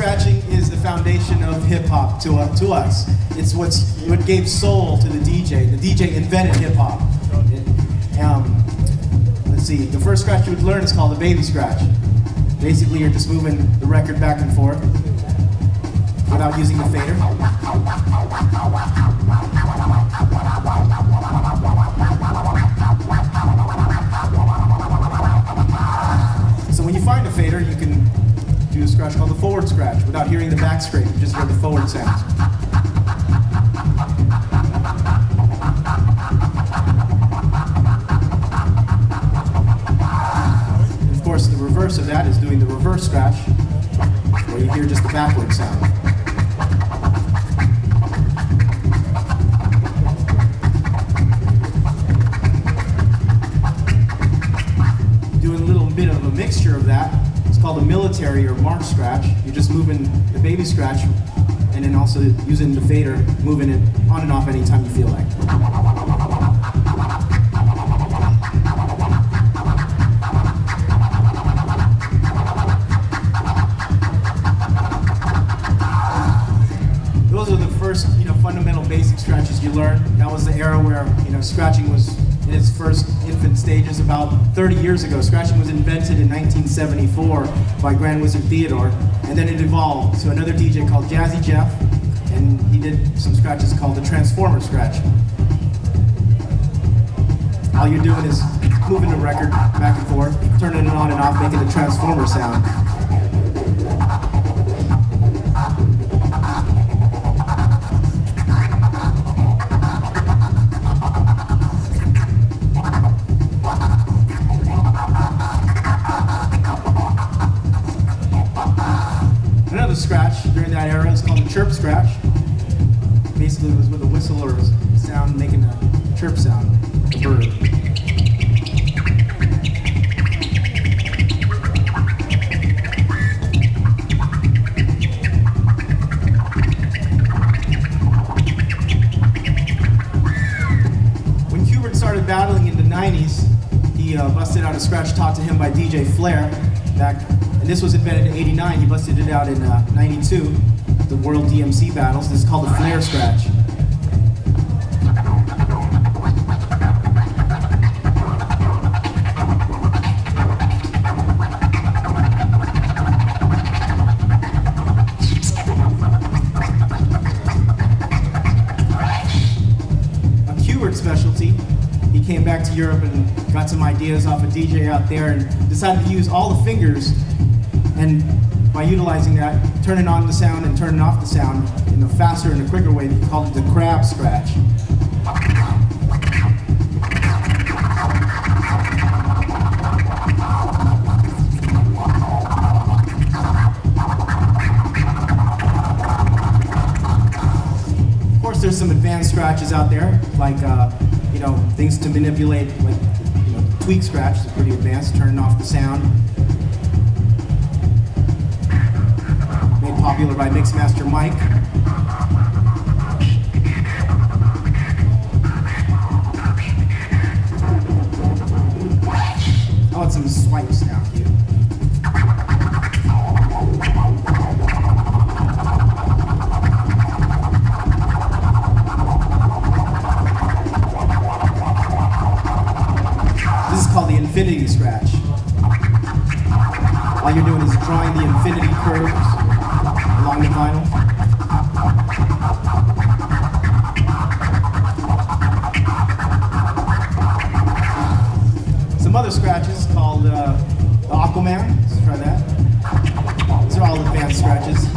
scratching is the foundation of hip-hop to us. It's what gave soul to the DJ. The DJ invented hip-hop. Let's see, the first scratch you would learn is called a baby scratch. Basically, you're just moving the record back and forth without using the fader. So when you find a fader, you can do a scratch called the forward scratch without hearing the back scrape. You just hear the forward sounds. And of course, the reverse of that is doing the reverse scratch, where you hear just the backward sound. Doing a little bit of a mixture of that. It's called a military or march scratch. You're just moving the baby scratch and then also using the fader, moving it on and off anytime you feel like. Those are the first, fundamental basic scratches you learn. That was the era where, scratching was in its first infant stages about 30 years ago. Scratching was invented in 1974 by Grand Wizard Theodore, and then it evolved to another DJ called Jazzy Jeff, and he did some scratches called the Transformer scratch. All you're doing is moving the record back and forth, turning it on and off, making a transformer sound. Another scratch during that era is called the chirp scratch. Basically, it was with a whistle or a sound making a chirp sound, a bird. When Q-Bert started battling in the 90s, he busted out a scratch taught to him by DJ Flair. And this was invented in '89. He busted it out in '92 at the World DMC battles. This is called the Flair scratch. A Q-Bert specialty. He came back to Europe and got some ideas off a DJ out there and decided to use all the fingers, and by utilizing that, turning on the sound and turning off the sound in a faster and a quicker way. He called it the crab scratch. Of course, there's some advanced scratches out there, like things to manipulate, like tweak scratch. It's pretty advanced, turning off the sound. Made popular by Mixmaster Mike. I want some swipes now, Hugh. This is called the infinity scratch. All you're doing is drawing the infinity curves along the vinyl. Some other scratches called the Aquaman. Let's try that. These are all advanced scratches.